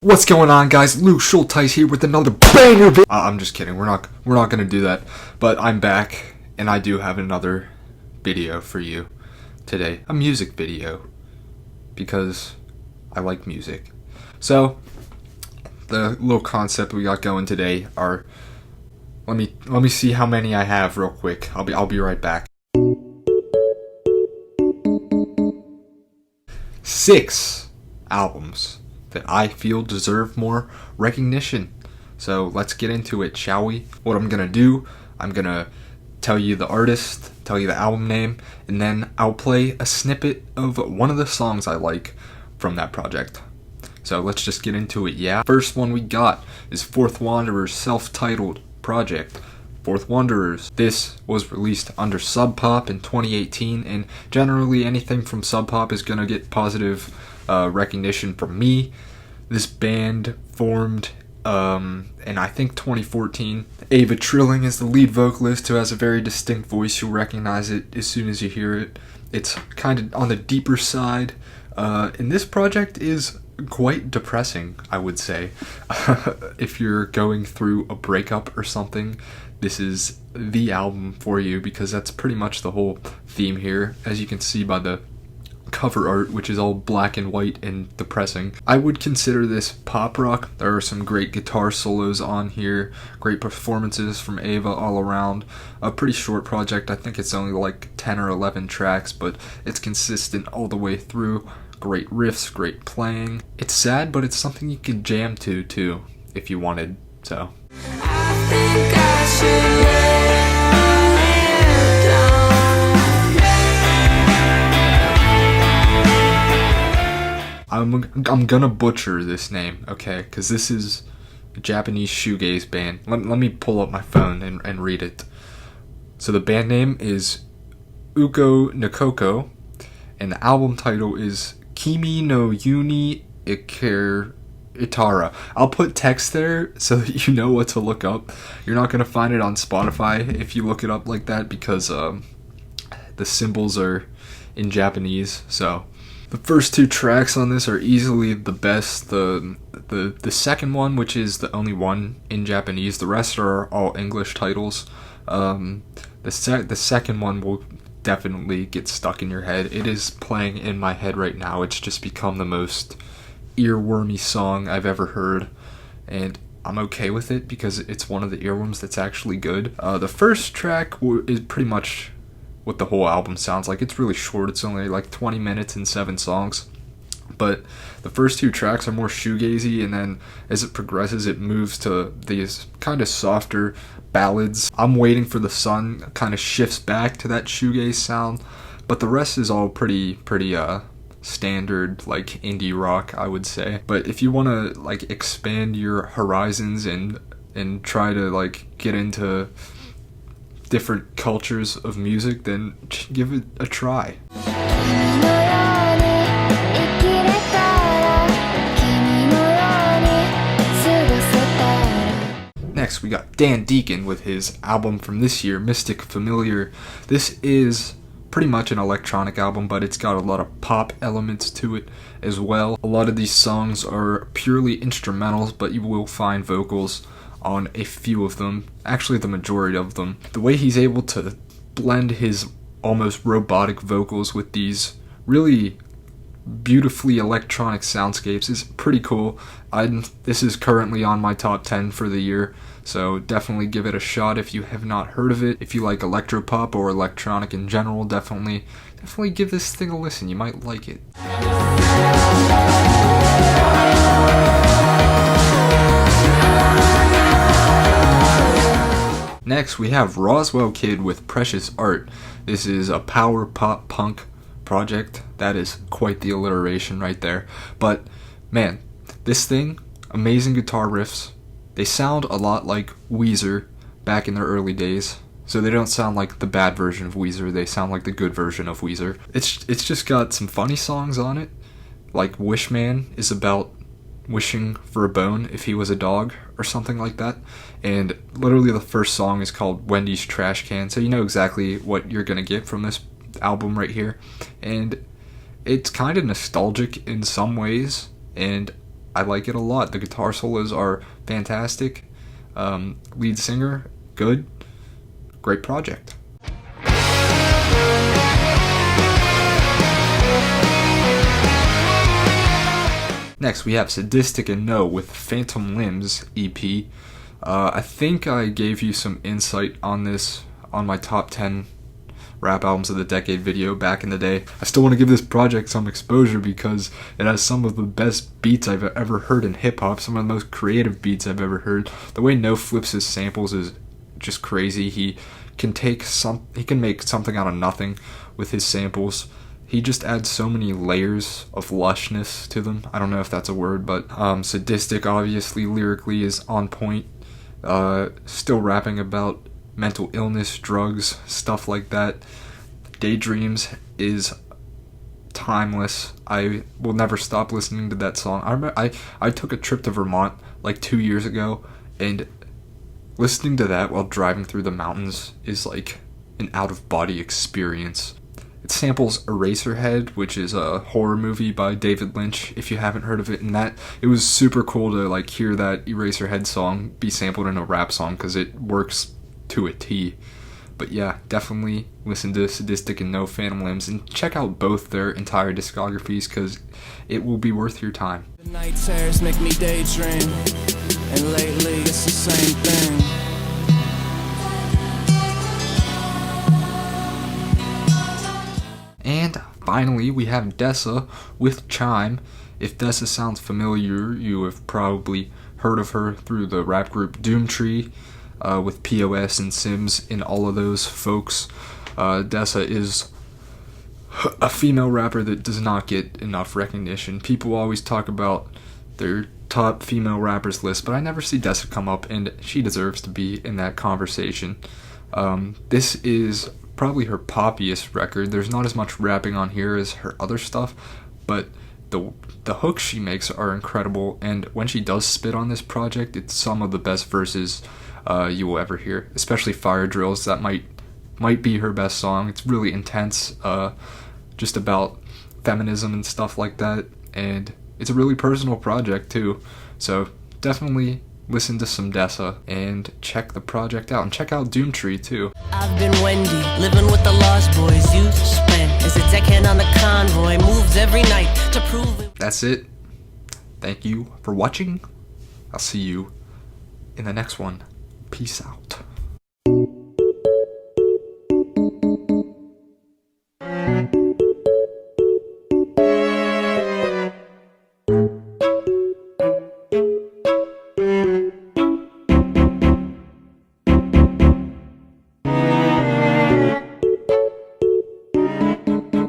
What's going on, guys? Luke Schulteis here with another banger video. I'm just kidding. We're not gonna do that. But I'm back, and I do have another video for you today. A music video, because I like music. So the little concept we got going today are, let me see how many I have real quick. I'll be right back. 6 albums that I feel deserve more recognition. So let's get into it, shall we? What I'm gonna do, I'm gonna tell you the artist, tell you the album name, and then I'll play a snippet of one of the songs I like from that project. So let's just get into it, yeah? First one we got is Fourth Wanderer's self-titled project, Fourth Wanderers. This was released under Sub Pop in 2018, and generally anything from Sub Pop is gonna get positive recognition from me. This band formed in I think 2014. Ava Trilling is the lead vocalist, who has a very distinct voice. You'll recognize it as soon as you hear it. It's kind of on the deeper side, and this project is quite depressing, I would say. If you're going through a breakup or something, this is the album for you, because that's pretty much the whole theme here, as you can see by the cover art, which is all black and white and depressing. I would consider this pop rock. There are some great guitar solos on here, great performances from Ava all around. A pretty short project. I think it's only like 10 or 11 tracks, but it's consistent all the way through. Great riffs, great playing. It's sad, but it's something you can jam to too, if you wanted. So I think I should lay I'm gonna butcher this name, okay? Because this is a Japanese shoegaze band. Let me pull up my phone and read it. So the band name is Uko Nikoko, and the album title is Camino Unni Itara. I'll put text there so that you know what to look up. You're not gonna find it on Spotify if you look it up like that, because the symbols are in Japanese. So the first 2 tracks on this are easily the best. The second one, which is the only one in Japanese, the rest are all English titles. The second one will definitely get stuck in your head. It is playing in my head right now. It's just become the most earwormy song I've ever heard, and I'm okay with it because it's one of the earworms that's actually good. The first track is pretty much what the whole album sounds like. It's really short. It's only like 20 minutes and 7 songs. But the first 2 tracks are more shoegazy, and then as it progresses, it moves to these kind of softer ballads. I'm Waiting for the Sun kind of shifts back to that shoegaze sound, but the rest is all pretty standard, like indie rock, I would say. But if you want to like expand your horizons and try to like get into different cultures of music, then give it a try. Next, we got Deacon with his album from this year, Mystic Familiar. This is pretty much an electronic album, but it's got a lot of pop elements to it as well. A lot of these songs are purely instrumentals, but you will find vocals on a few of them, actually the majority of them. The way he's able to blend his almost robotic vocals with these really beautifully electronic soundscapes is pretty cool. This is currently on my top 10 for the year, so definitely give it a shot if you have not heard of it. If you like electropop or electronic in general, definitely give this thing a listen. You might like it. Next, we have Roswell Kid with Precious Art. This is a power pop punk project. That is quite the alliteration right there. But man, this thing, amazing guitar riffs. They sound a lot like Weezer back in their early days. So they don't sound like the bad version of Weezer, they sound like the good version of Weezer. It's just got some funny songs on it. Like Wishman is about wishing for a bone if he was a dog or something like that, and literally the first song is called Wendy's Trash Can, so you know exactly what you're gonna get from this album right here. And it's kind of nostalgic in some ways, and I like it a lot. The guitar solos are fantastic. Lead singer, good. Great project. Next, we have Sadistic and No with Phantom Limbs EP. I think I gave you some insight on this on my top 10 rap albums of the decade video back in the day. I still want to give this project some exposure because it has some of the best beats I've ever heard in hip-hop, some of the most creative beats I've ever heard. The way No flips his samples is just crazy. He can make something out of nothing with his samples. He just adds so many layers of lushness to them. I don't know if that's a word, but Sadistic obviously lyrically is on point. Still rapping about mental illness, drugs, stuff like that. Daydreams is timeless. I will never stop listening to that song. I remember I took a trip to Vermont like 2 years ago, and listening to that while driving through the mountains is like an out-of-body experience. It samples Eraserhead, which is a horror movie by David Lynch, if you haven't heard of it. And it was super cool to like hear that Eraserhead song be sampled in a rap song because it works to a T. But yeah, definitely listen to Sadistic and No Phantom Limbs and check out both their entire discographies because it will be worth your time. The night terrors make me daydream, and lately it's the same thing. And finally, we have Desa with Chime. If Desa sounds familiar, you have probably heard of her through the rap group Doomtree, with POS and Sims and all of those folks. Desa is a female rapper that does not get enough recognition. People always talk about their top female rappers list, but I never see Desa come up, and she deserves to be in that conversation. This is probably her poppiest record. There's not as much rapping on here as her other stuff, but the hooks she makes are incredible, and when she does spit on this project, it's some of the best verses you will ever hear, especially Fire Drills. That might be her best song. It's really intense, just about feminism and stuff like that, and it's a really personal project too, so definitely listen to some Desa and check the project out, and check out Doomtree too. I've been Wendy, living with the Lost Boys. You spent as a deckhand on the convoy, moves every night to prove it. That's it. Thank you for watching. I'll see you in the next one. Peace out.